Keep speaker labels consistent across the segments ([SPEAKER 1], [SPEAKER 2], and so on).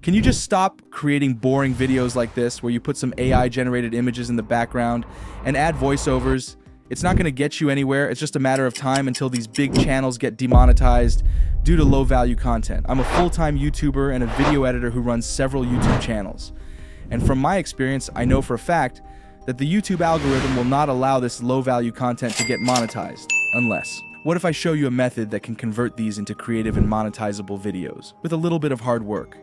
[SPEAKER 1] Can you just stop creating boring videos like this where you put some AI-generated images in the background and add voiceovers? It's not going to get you anywhere. It's just a matter of time until these big channels get demonetized due to low-value content. I'm a full-time YouTuber and a video editor who runs several YouTube channels. And from my experience, I know for a fact that the YouTube algorithm will not allow this low-value content to get monetized, unless. What if I show you a method that can convert these into creative and monetizable videos with a little bit of hard work?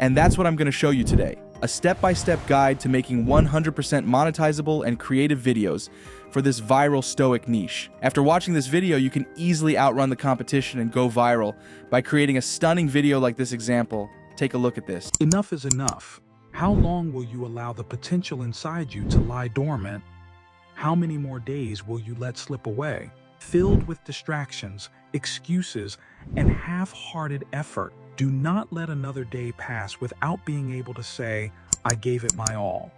[SPEAKER 1] And that's what I'm going to show you today. A step-by-step guide to making 100% monetizable and creative videos for this viral Stoic niche. After watching this video, you can easily outrun the competition and go viral by creating a stunning video like this example. Take a look at this.
[SPEAKER 2] Enough is enough. How long will you allow the potential inside you to lie dormant? How many more days will you let slip away, filled with distractions, excuses, and half-hearted effort? Do not let another day pass without being able to say, I gave it my all.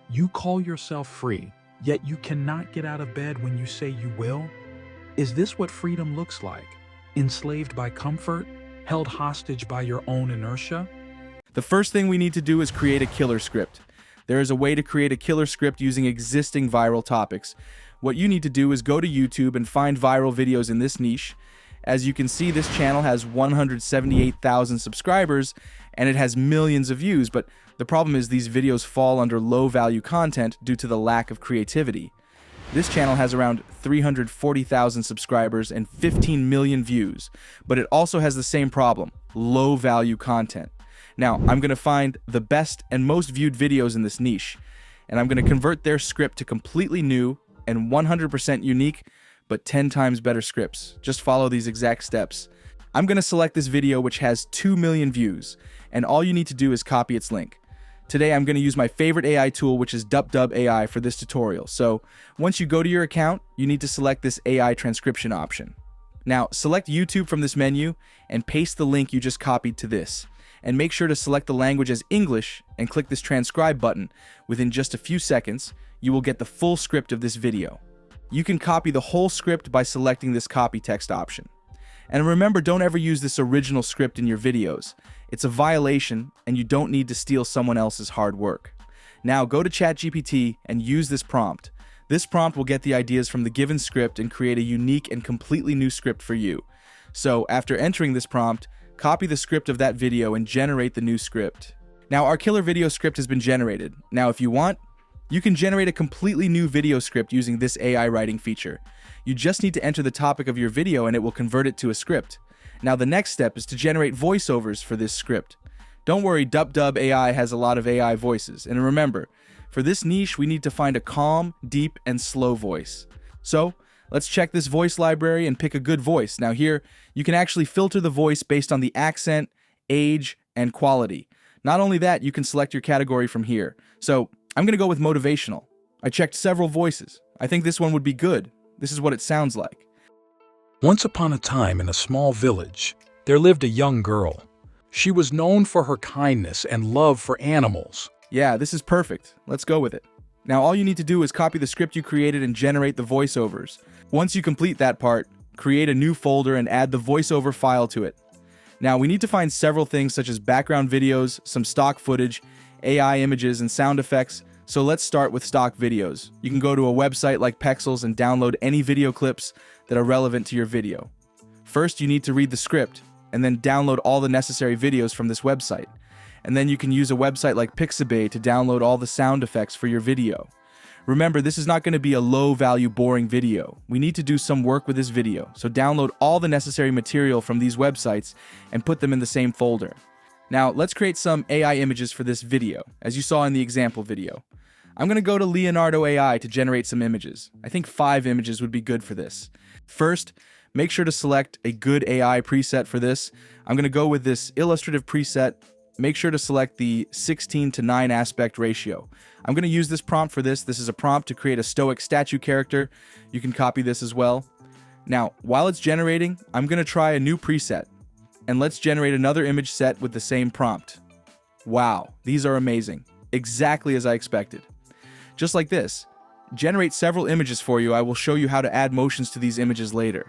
[SPEAKER 2] You call yourself free, yet you cannot get out of bed when you say you will? Is this what freedom looks like? Enslaved by comfort? Held hostage by your own inertia?
[SPEAKER 1] The first thing we need to do is create a killer script. There is a way to create a killer script using existing viral topics. What you need to do is go to YouTube and find viral videos in this niche. As you can see, this channel has 178,000 subscribers and it has millions of views, but the problem is these videos fall under low-value content due to the lack of creativity. This channel has around 340,000 subscribers and 15 million views, but it also has the same problem, low-value content. Now, I'm going to find the best and most viewed videos in this niche, and I'm going to convert their script to completely new and 100% unique, but 10 times better scripts. Just follow these exact steps. I'm going to select this video which has 2 million views, and all you need to do is copy its link. Today I'm going to use my favorite AI tool, which is Dub AI, for this tutorial. So once you go to your account, you need to select this AI transcription option. Now select YouTube from this menu and paste the link you just copied to this. And make sure to select the language as English and click this transcribe button. Within just a few seconds, you will get the full script of this video. You can copy the whole script by selecting this copy text option. And remember, don't ever use this original script in your videos. It's a violation and you don't need to steal someone else's hard work. Now go to ChatGPT and use this prompt. This prompt will get the ideas from the given script and create a unique and completely new script for you. So after entering this prompt, copy the script of that video and generate the new script. Now our killer video script has been generated. Now if you want, you can generate a completely new video script using this AI writing feature. You just need to enter the topic of your video and it will convert it to a script. Now the next step is to generate voiceovers for this script. Don't worry, Dub AI has a lot of AI voices. And remember, for this niche, we need to find a calm, deep, and slow voice. So let's check this voice library and pick a good voice. Now here, you can actually filter the voice based on the accent, age, and quality. Not only that, you can select your category from here. So I'm going to go with motivational. I checked several voices. I think this one would be good. This is what it sounds like.
[SPEAKER 2] Once upon a time in a small village, there lived a young girl. She was known for her kindness and love for animals.
[SPEAKER 1] Yeah, this is perfect. Let's go with it. Now all you need to do is copy the script you created and generate the voiceovers. Once you complete that part, create a new folder and add the voiceover file to it. Now we need to find several things such as background videos, some stock footage, AI images, and sound effects. So let's start with stock videos. You can go to a website like Pexels and download any video clips that are relevant to your video. First, you need to read the script and then download all the necessary videos from this website. And then you can use a website like Pixabay to download all the sound effects for your video. Remember, this is not going to be a low-value, boring video. We need to do some work with this video, so download all the necessary material from these websites and put them in the same folder. Now, let's create some AI images for this video, as you saw in the example video. I'm going to go to Leonardo AI to generate some images. I think 5 images would be good for this. First, make sure to select a good AI preset for this. I'm going to go with this illustrative preset. Make sure to select the 16:9 aspect ratio. I'm going to use this prompt for this. This is a prompt to create a Stoic statue character. You can copy this as well. Now, while it's generating, I'm going to try a new preset. And let's generate another image set with the same prompt. Wow, these are amazing. Exactly as I expected. Just like this. Generate several images for you. I will show you how to add motions to these images later.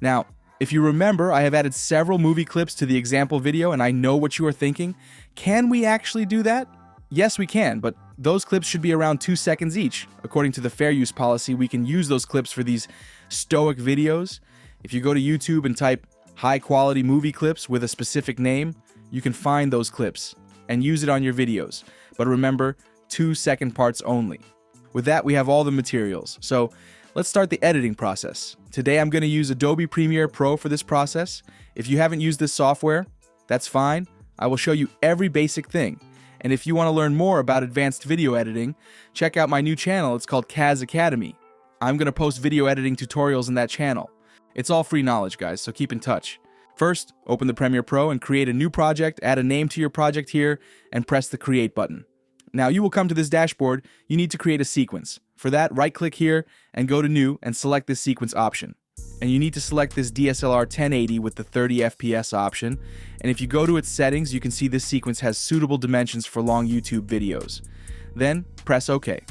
[SPEAKER 1] Now, If you remember, I have added several movie clips to the example video, and I know what you are thinking. Can we actually do that? Yes, we can, but those clips should be around 2 seconds each. According to the fair use policy, we can use those clips for these Stoic videos. If you go to YouTube and type high quality movie clips with a specific name, you can find those clips and use it on your videos. But remember, 2-second parts only. With that, we have all the materials. So let's start the editing process. Today, I'm going to use Adobe Premiere Pro for this process. If you haven't used this software, that's fine. I will show you every basic thing. And if you want to learn more about advanced video editing, check out my new channel. It's called Kaz Academy. I'm going to post video editing tutorials in that channel. It's all free knowledge, guys, so keep in touch. First, open the Premiere Pro and create a new project, add a name to your project here, and press the Create button. Now, you will come to this dashboard. You need to create a sequence. For that, right-click here and go to New and select this sequence option. And you need to select this DSLR 1080 with the 30 FPS option. And if you go to its settings, you can see this sequence has suitable dimensions for long YouTube videos. Then, press OK.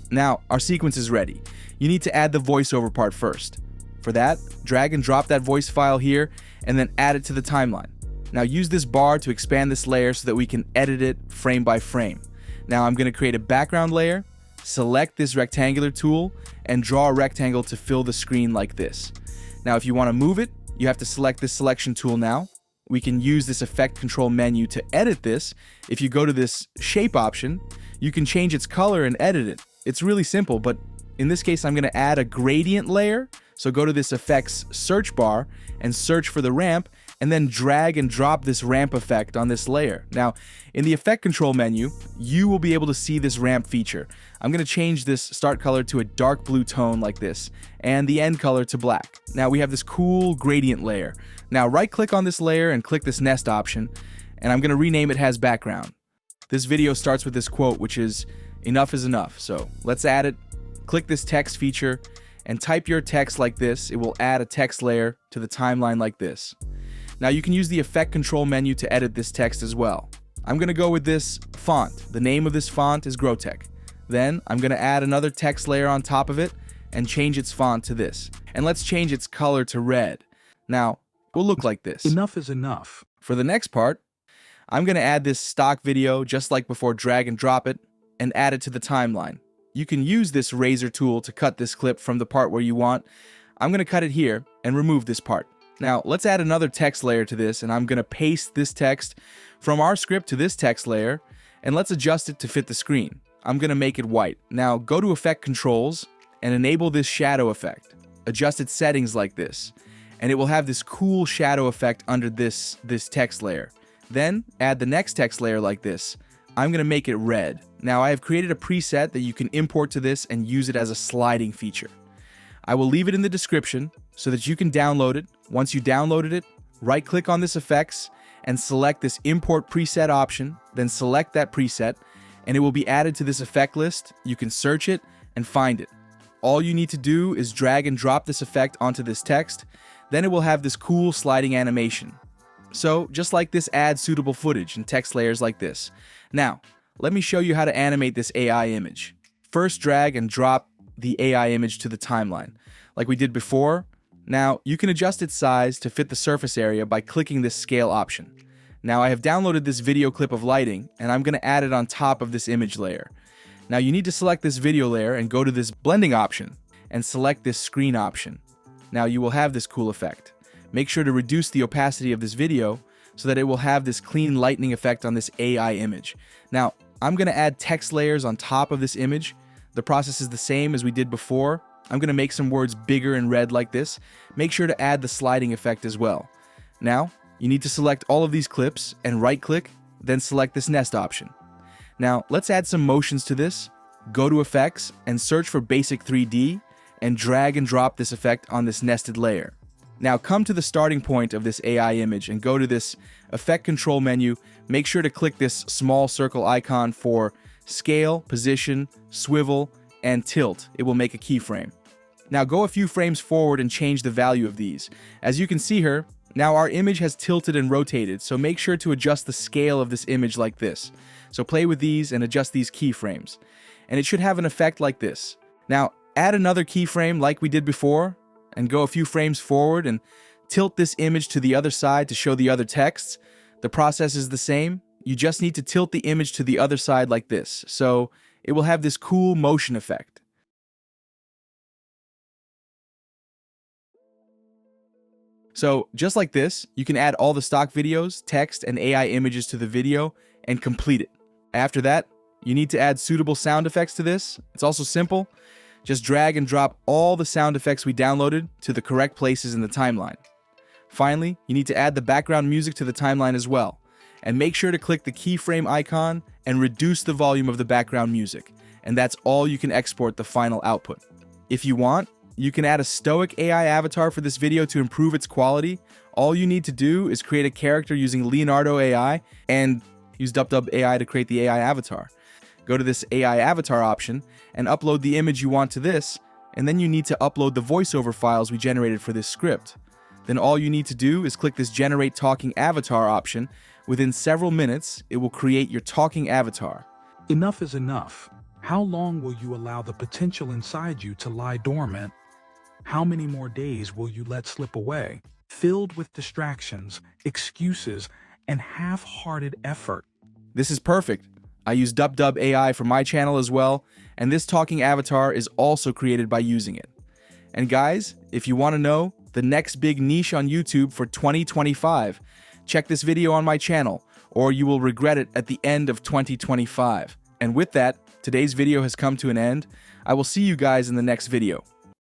[SPEAKER 1] Now, our sequence is ready. You need to add the voiceover part first. For that, drag and drop that voice file here and then add it to the timeline. Now, use this bar to expand this layer so that we can edit it frame by frame. Now, I'm going to create a background layer, select this rectangular tool, and draw a rectangle to fill the screen like this. Now, if you want to move it, you have to select this selection tool now. We can use this effect control menu to edit this. If you go to this shape option, you can change its color and edit it. It's really simple, but in this case, I'm going to add a gradient layer. So go to this effects search bar and search for the ramp, and then drag and drop this ramp effect on this layer. Now, in the effect control menu, you will be able to see this ramp feature. I'm going to change this start color to a dark blue tone like this, and the end color to black. Now we have this cool gradient layer. Now right click on this layer and click this nest option, and I'm going to rename it as background. This video starts with this quote, which is, "Enough is enough." So let's add it. Click this text feature and type your text like this. It will add a text layer to the timeline like this. Now you can use the effect control menu to edit this text as well. I'm going to go with this font. The name of this font is Grotech. Then I'm going to add another text layer on top of it and change its font to this. And let's change its color to red. Now, it will look like this.
[SPEAKER 2] Enough is enough.
[SPEAKER 1] For the next part, I'm going to add this stock video just like before, drag and drop it, and add it to the timeline. You can use this razor tool to cut this clip from the part where you want. I'm going to cut it here and remove this part. Now, let's add another text layer to this, and I'm going to paste this text from our script to this text layer, and let's adjust it to fit the screen. I'm going to make it white. Now, go to Effect Controls and enable this shadow effect. Adjust its settings like this, and it will have this cool shadow effect under this text layer. Then, add the next text layer like this. I'm going to make it red. Now, I have created a preset that you can import to this and use it as a sliding feature. I will leave it in the description so that you can download it. Once you downloaded it, right-click on this effects and select this import preset option, then select that preset, and it will be added to this effect list. You can search it and find it. All you need to do is drag and drop this effect onto this text, then it will have this cool sliding animation. So, just like this, add suitable footage and text layers like this. Now, let me show you how to animate this AI image. First, drag and drop the AI image to the timeline, like we did before. Now, you can adjust its size to fit the surface area by clicking this scale option. Now, I have downloaded this video clip of lighting, and I'm going to add it on top of this image layer. Now, you need to select this video layer and go to this blending option and select this screen option. Now, you will have this cool effect. Make sure to reduce the opacity of this video so that it will have this clean lightning effect on this AI image. Now, I'm going to add text layers on top of this image. The process is the same as we did before. I'm going to make some words bigger and red like this. Make sure to add the sliding effect as well. Now, you need to select all of these clips and right-click, then select this nest option. Now, let's add some motions to this. Go to Effects and search for Basic 3D and drag and drop this effect on this nested layer. Now come to the starting point of this AI image and go to this Effect Control menu. Make sure to click this small circle icon for Scale, Position, Swivel, and Tilt. It will make a keyframe. Now go a few frames forward and change the value of these. As you can see here, now our image has tilted and rotated, so make sure to adjust the scale of this image like this. So play with these and adjust these keyframes. And it should have an effect like this. Now add another keyframe like we did before, and go a few frames forward and tilt this image to the other side to show the other texts. The process is the same. You just need to tilt the image to the other side like this, so it will have this cool motion effect. So just like this, you can add all the stock videos, text, and AI images to the video and complete it. After that, you need to add suitable sound effects to this. It's also simple. Just drag and drop all the sound effects we downloaded to the correct places in the timeline. Finally, you need to add the background music to the timeline as well. And make sure to click the keyframe icon and reduce the volume of the background music. And that's all you can export the final output. If you want, you can add a Stoic AI avatar for this video to improve its quality. All you need to do is create a character using Leonardo AI and use DubDub AI to create the AI avatar. Go to this AI avatar option and upload the image you want to this, and then you need to upload the voiceover files we generated for this script. Then all you need to do is click this Generate Talking Avatar option. Within several minutes, it will create your talking avatar.
[SPEAKER 2] Enough is enough. How long will you allow the potential inside you to lie dormant? How many more days will you let slip away, filled with distractions, excuses, and half-hearted effort?
[SPEAKER 1] This is perfect. I use DubDub AI for my channel as well, and this talking avatar is also created by using it. And guys, if you want to know the next big niche on YouTube for 2025, check this video on my channel, or you will regret it at the end of 2025. And with that, today's video has come to an end. I will see you guys in the next video.